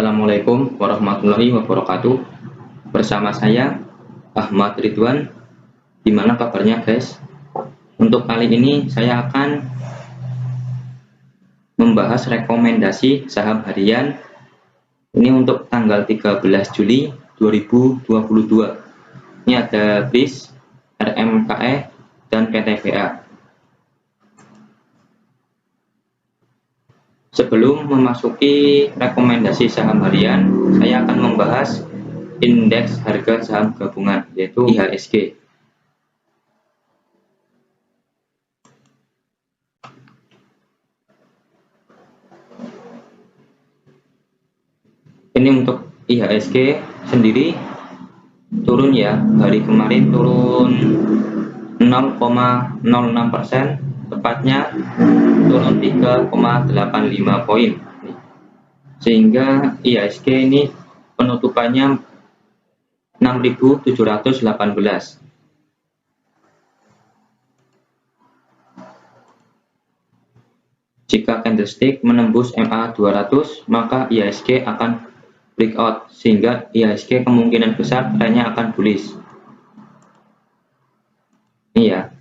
Assalamualaikum warahmatullahi wabarakatuh. Bersama saya Ahmad Ridwan. Gimana kabarnya guys? Untuk kali ini saya akan membahas rekomendasi saham harian. Ini untuk tanggal 13 Juli 2022. Ini ada BRIS, RMKE, dan PTBA. Sebelum memasuki rekomendasi saham harian, saya akan membahas indeks harga saham gabungan, yaitu IHSG. Ini untuk IHSG sendiri turun ya, hari kemarin turun 0,06%, tepatnya turun 3,85 poin, sehingga IHSG ini penutupannya 6.718. Jika candlestick menembus MA 200, maka IHSG akan breakout, sehingga IHSG kemungkinan besar trennya akan bullish. Ini ya,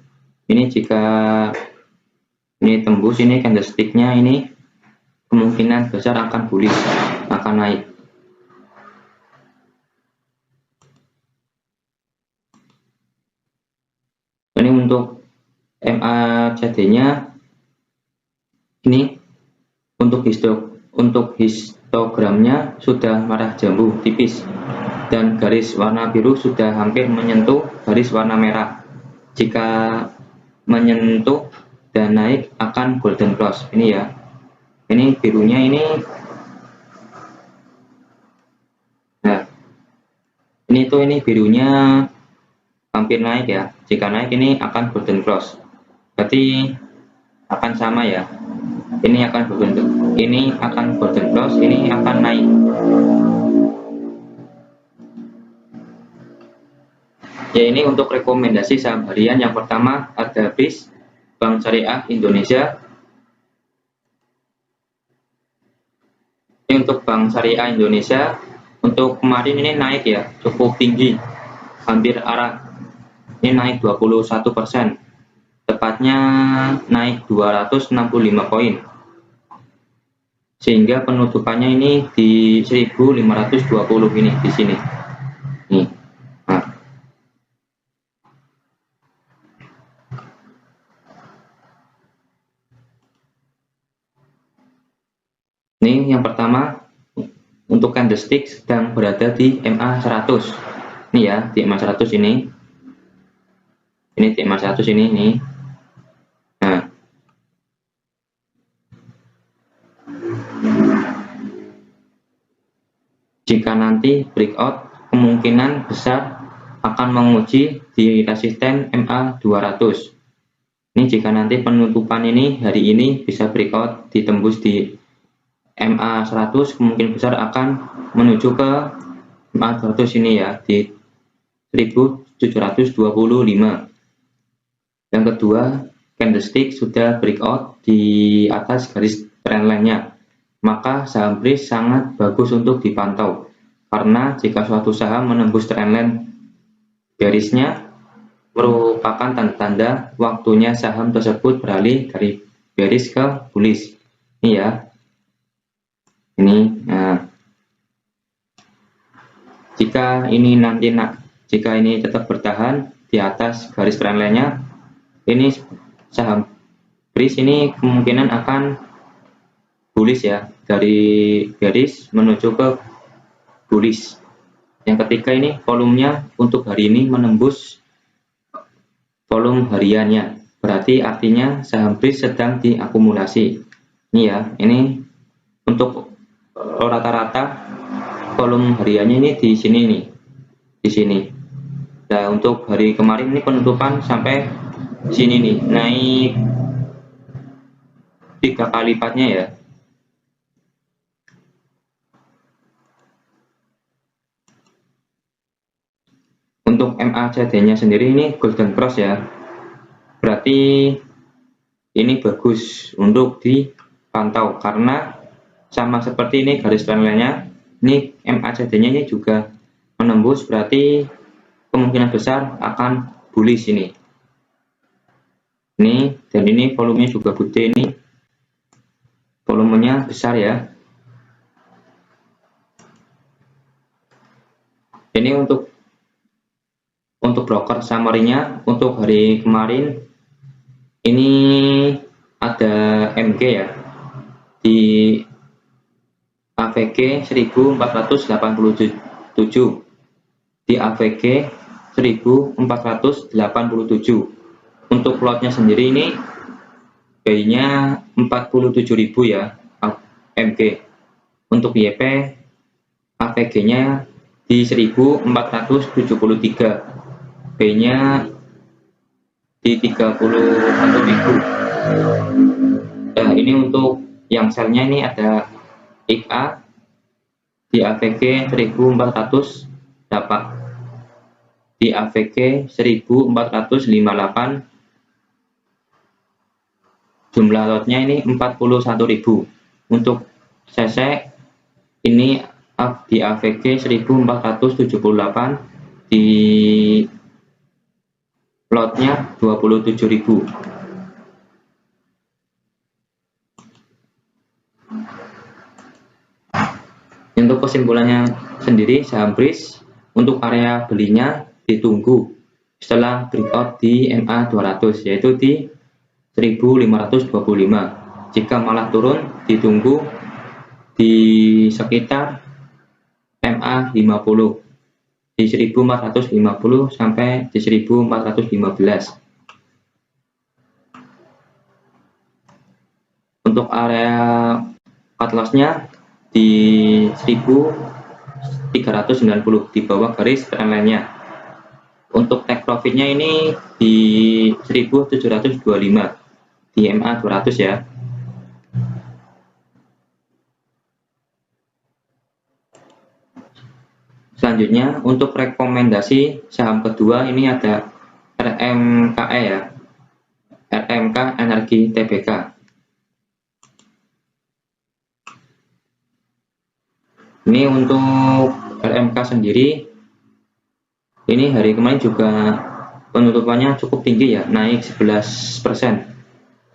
ini jika ini tembus, ini candlesticknya ini kemungkinan besar akan bullish, akan naik. Ini untuk MACD-nya, ini untuk histogramnya sudah merah jambu tipis, dan garis warna biru sudah hampir menyentuh garis warna merah. Jika menyentuh dan naik akan golden cross. Ini ya, ini birunya ini. Nah, ini birunya hampir naik ya. Jika naik ini akan golden cross, berarti akan sama ya. Ini akan golden cross, ini akan naik. Ya, ini untuk rekomendasi saham harian. Yang pertama ada BRIS, Bank Syariah Indonesia. Ini untuk Bank Syariah Indonesia, untuk kemarin ini naik ya, cukup tinggi, hampir arah. Ini naik 21%, tepatnya naik 265 poin, sehingga penutupannya ini di 1520 ini di sini. Nih. Nah. Ini yang pertama, untuk candlestick sedang berada di MA 100. Ini ya, di MA 100 ini. Ini di MA 100 ini nih. Nah. Jika nanti breakout, kemungkinan besar akan menguji di resisten MA 200. Ini jika nanti penutupan ini hari ini bisa breakout ditembus di MA 100, kemungkinan besar akan menuju ke MA 200 ini ya, di 1725. Yang kedua, candlestick sudah breakout di atas garis trendline-nya, maka saham BRIS sangat bagus untuk dipantau, karena jika suatu saham menembus trendline bearish-nya, merupakan tanda-tanda waktunya saham tersebut beralih dari bearish ke bullish. Ini ya, ini. Nah, jika ini tetap bertahan di atas garis trendline-nya, ini saham BRIS ini kemungkinan akan bullish ya, dari bearish menuju ke bullish. Yang ketiga, ini volumenya untuk hari ini menembus volume hariannya, berarti artinya saham BRIS sedang diakumulasi. Ini ya, ini untuk rata-rata volume hariannya ini di sini nih, di sini. Nah, untuk hari kemarin ini penutupan sampai sini nih, naik 3 kali lipatnya ya. Untuk MACD-nya sendiri ini golden cross ya, berarti ini bagus untuk dipantau, karena sama seperti ini garis trendline-nya, Ini MACD-nya ini juga menembus, berarti kemungkinan besar akan bullish ini. Ini dan ini volumenya juga gede, ini volumenya besar ya. Ini untuk broker summary-nya untuk hari kemarin ini ada MG ya di AVG 1487, di AVG 1487. Untuk lotnya sendiri ini buy-nya 47.000 ya MG. Untuk YP AVG-nya di 1473, B-nya di 31.000. Nah, ini untuk yang sell-nya ini ada XA di AVG 1400 dapat, di AVG 1458, jumlah lotnya ini 41.000. Untuk CC ini di AVG 1478, di lotnya 27.000. Untuk kesimpulannya sendiri, saham BRIS untuk area belinya ditunggu setelah breakout di MA 200 yaitu di 1525. Jika malah turun ditunggu di sekitar MA 50 di 1450 sampai di 1415. Untuk area cut loss-nya di 1390 di bawah garis trendline-nya. Untuk take profit-nya ini di 1725 di MA 200 ya. Selanjutnya untuk rekomendasi saham kedua ini ada RMKE ya, RMK Energi Tbk. Ini untuk RMK sendiri, ini hari kemarin juga penutupannya cukup tinggi ya, naik 11%,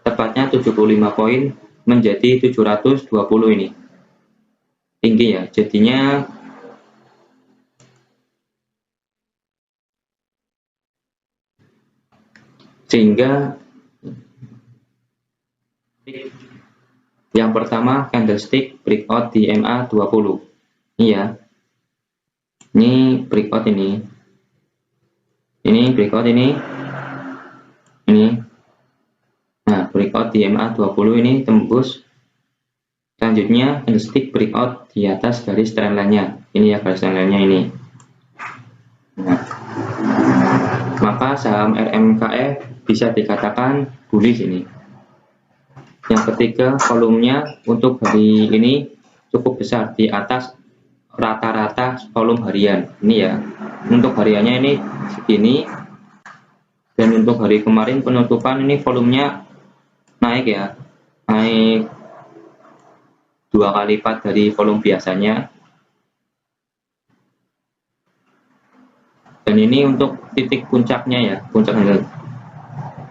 tepatnya 75 poin menjadi 720 ini. Tinggi ya, jadinya sehingga yang pertama candlestick breakout di MA 20. Ini ya. Ini breakout ini. Ini breakout ini. Ini. Nah, breakout di MA 20 ini tembus. Selanjutnya candlestick breakout di atas garis trendline-nya. Ini ya garis trendline-nya ini. Nah, maka saham RMKE bisa dikatakan bullish ini. Yang ketiga, volumenya untuk hari ini cukup besar di atas rata-rata volume harian. Ini ya, untuk hariannya ini segini, dan untuk hari kemarin penutupan ini volumenya naik ya, naik 2 kali lipat dari volume biasanya. Dan ini untuk titik puncaknya ya, puncak candle.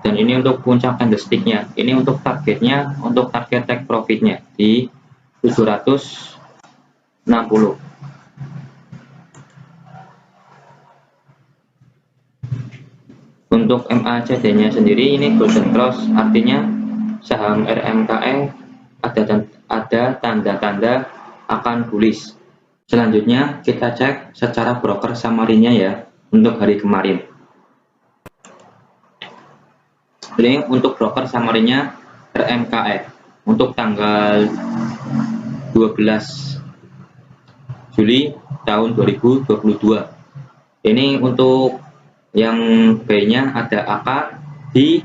Dan ini untuk puncak candlestick-nya. Ini untuk targetnya, untuk target take profit-nya di 760. Untuk MACD-nya sendiri ini golden cross, artinya saham RMKE ada tanda-tanda akan bullish. Selanjutnya kita cek secara broker summary-nya ya untuk hari kemarin. Ini untuk broker summary-nya RMKE untuk tanggal 12 Juli tahun 2022. Ini untuk yang B-nya ada AK di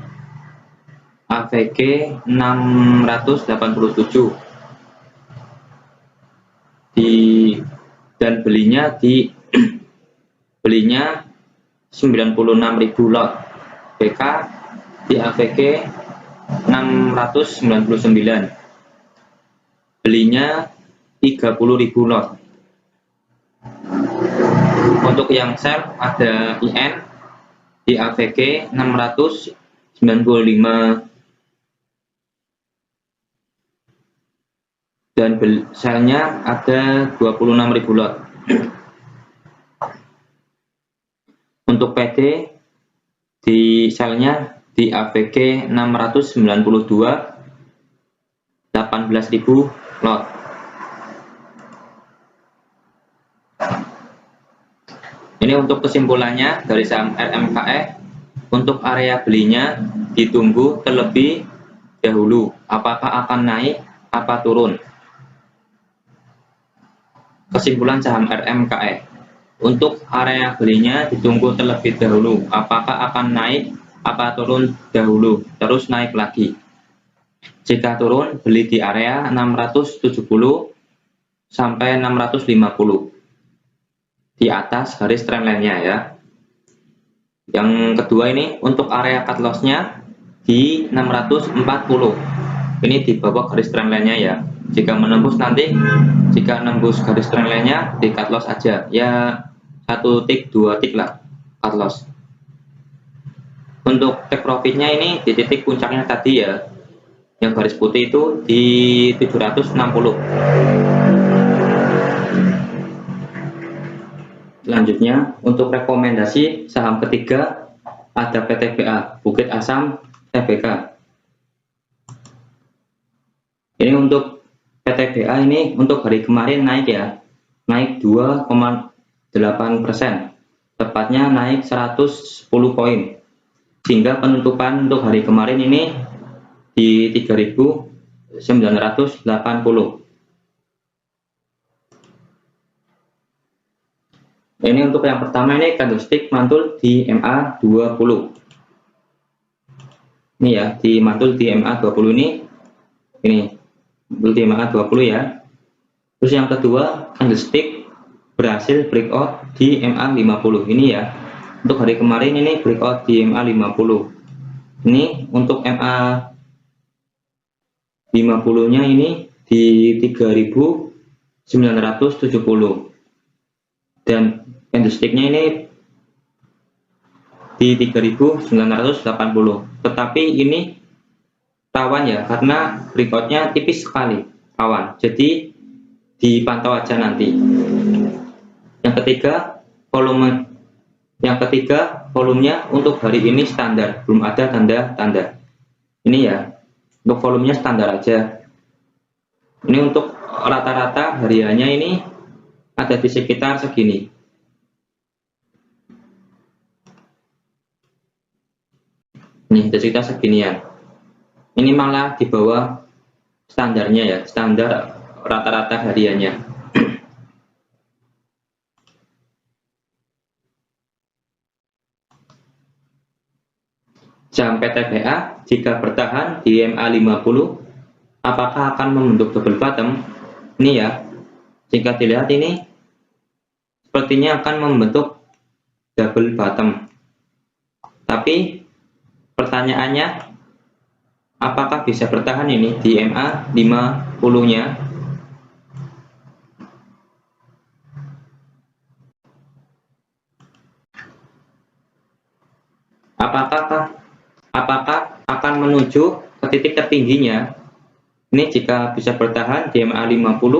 AVG 687 dan belinya 96.000 lot. BK di AVG 699, belinya 30.000 lot. Untuk yang sell ada IN di AVG 695 dan sellnya ada 26.000 lot. Untuk PD di sellnya di AVG 692 18.000 lot. Ini untuk kesimpulannya dari saham RMKE, untuk area belinya ditunggu terlebih dahulu apakah akan naik apa turun. Kesimpulan saham RMKE, untuk area belinya ditunggu terlebih dahulu apakah akan naik apa turun dahulu terus naik lagi. Jika turun, beli di area 670 sampai 650 di atas garis trendline-nya ya. Yang kedua ini untuk area cut loss-nya di 640. Ini di bawah garis trendline-nya ya. Jika menembus nanti, jika nembus garis trendline-nya di cut loss aja. Ya 1 tick 2 tick lah cut loss. Untuk take profit-nya ini di titik puncaknya tadi ya. Yang garis putih itu di 760. Selanjutnya untuk rekomendasi saham ketiga ada PTBA Bukit Asam Tbk. Ini untuk PTBA ini untuk hari kemarin naik ya, naik 2,8%, tepatnya naik 110 poin, sehingga penutupan untuk hari kemarin ini di 3.980. Ini untuk yang pertama ini candlestick mantul di MA20. Ini ya, di mantul di MA20 ini mantul di MA20 ya. Terus yang kedua candlestick berhasil breakout di MA50 ini ya. Untuk hari kemarin ini breakout di MA50. Ini untuk MA50-nya ini di 3.970 dan candlestick-nya ini di 3.980, tetapi ini rawan ya karena breakout-nya tipis sekali rawan, jadi dipantau aja nanti. Yang ketiga volumenya untuk hari ini standar, belum ada tanda-tanda ini ya. Untuk volumenya standar aja. Ini untuk rata-rata hariannya ini ada di sekitar segini. Nih, di sekitar seginian. Ini malah di bawah standarnya ya, standar rata-rata hariannya. Saham PTBA jika bertahan di MA50, apakah akan membentuk double bottom? Ini ya, jika dilihat ini sepertinya akan membentuk double bottom. Tapi pertanyaannya, apakah bisa bertahan ini di MA50-nya? Apakah akan menuju ke titik tertingginya? Ini jika bisa bertahan di MA50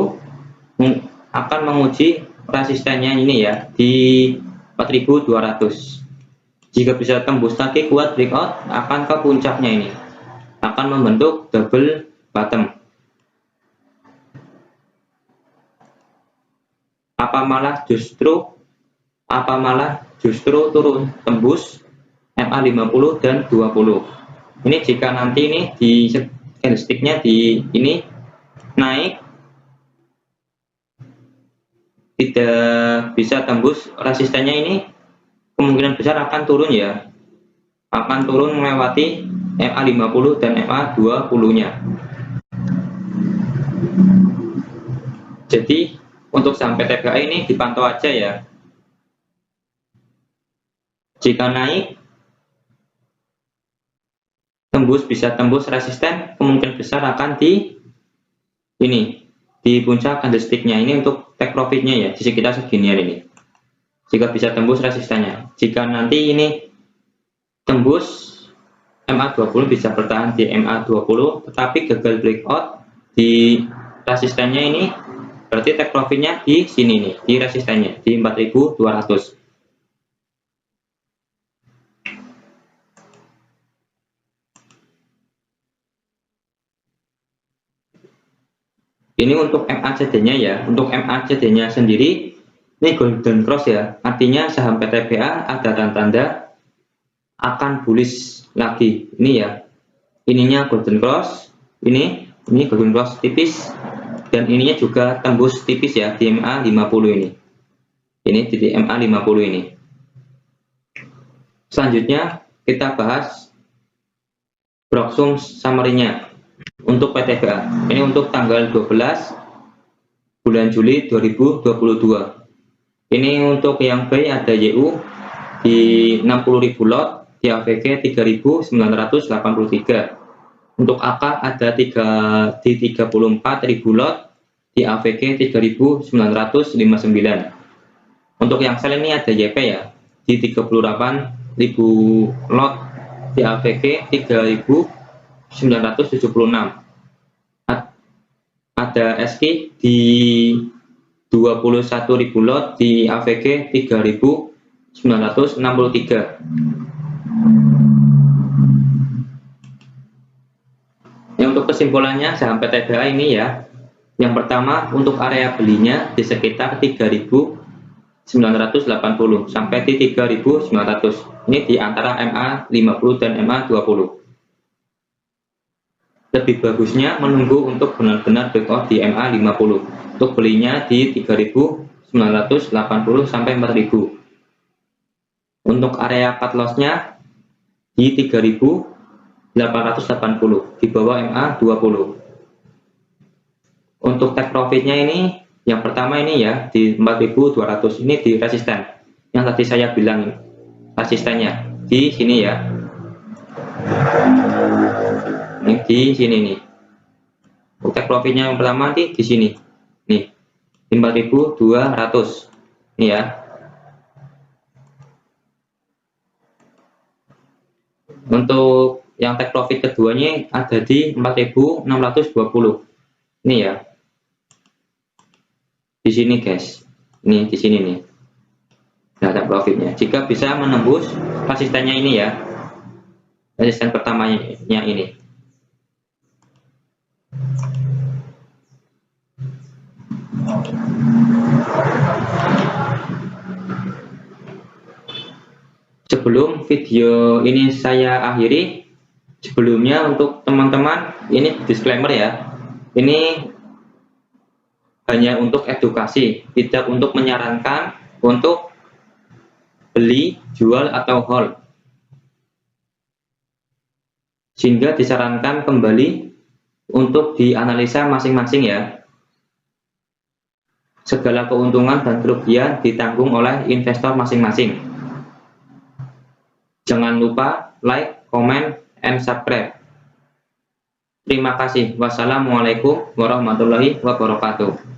akan menguji resistennya ini ya di 4.200. Jika bisa tembus lagi kuat breakout akan ke puncaknya ini, akan membentuk double bottom. Apa malah justru turun tembus MA50 dan 20. Ini jika nanti ini di candlestick-nya di ini naik tidak bisa tembus resistennya ini, kemungkinan besar akan turun ya, akan turun melewati MA50 dan MA20-nya. Jadi untuk saham PTBA ini dipantau aja ya. Jika naik bisa tembus resisten, kemungkinan besar akan di puncak candlestick-nya ini untuk take profitnya ya di sekitar seginian ini. Jika bisa tembus resistannya. Jika nanti ini tembus MA20 bisa bertahan di MA20, tetapi gagal breakout di resistannya ini, berarti take profitnya di sini nih, di resistannya di 4200. Ini untuk MACD-nya ya. Untuk MACD-nya sendiri ini golden cross ya. Artinya saham PTBA ada tanda-tanda akan bullish lagi. Ini ya. Ininya golden cross. Ini golden cross tipis dan ininya juga tembus tipis ya di MA50 ini. Ini di MA50 ini. Selanjutnya kita bahas Broksum summary-nya. Untuk PTBA ini untuk tanggal 12 bulan Juli 2022. Ini untuk yang buy ada YU di 60.000 lot, di AVG 3.983. Untuk AK ada di 34.000 lot, di AVG 3.959. Untuk yang sell ini ada YP ya di 38.000 lot, di AVG 3.976. Ada SK di 21.000 lot, di AVG 3.963. Untuk kesimpulannya saham PTBA ini ya, yang pertama untuk area belinya di sekitar 3.980 sampai di 3.900. Ini di antara MA50 dan MA20. Lebih bagusnya menunggu untuk benar-benar breakout di MA50. Untuk belinya di 3.980 sampai 4.000. Untuk area cut loss-nya di 3.880 di bawah MA20. Untuk take profit-nya ini yang pertama ini ya di 4.200, ini di resisten. Yang tadi saya bilang resistennya di sini ya. Ini di sini nih. Take profitnya yang pertama di sini. Nih. 4.200. Ini ya. Untuk yang take profit keduanya ada di 4.620. Ini ya. Di sini guys. Ini di sini nih. Nah, take profitnya. Jika bisa menembus resistennya ini ya. Resisten pertamanya ini. Sebelum video ini saya akhiri, sebelumnya untuk teman-teman ini disclaimer ya, ini hanya untuk edukasi, tidak untuk menyarankan untuk beli, jual, atau hold, sehingga disarankan kembali untuk dianalisa masing-masing ya. Segala keuntungan dan kerugian ditanggung oleh investor masing-masing. Jangan lupa like, comment, and subscribe. Terima kasih. Wassalamualaikum warahmatullahi wabarakatuh.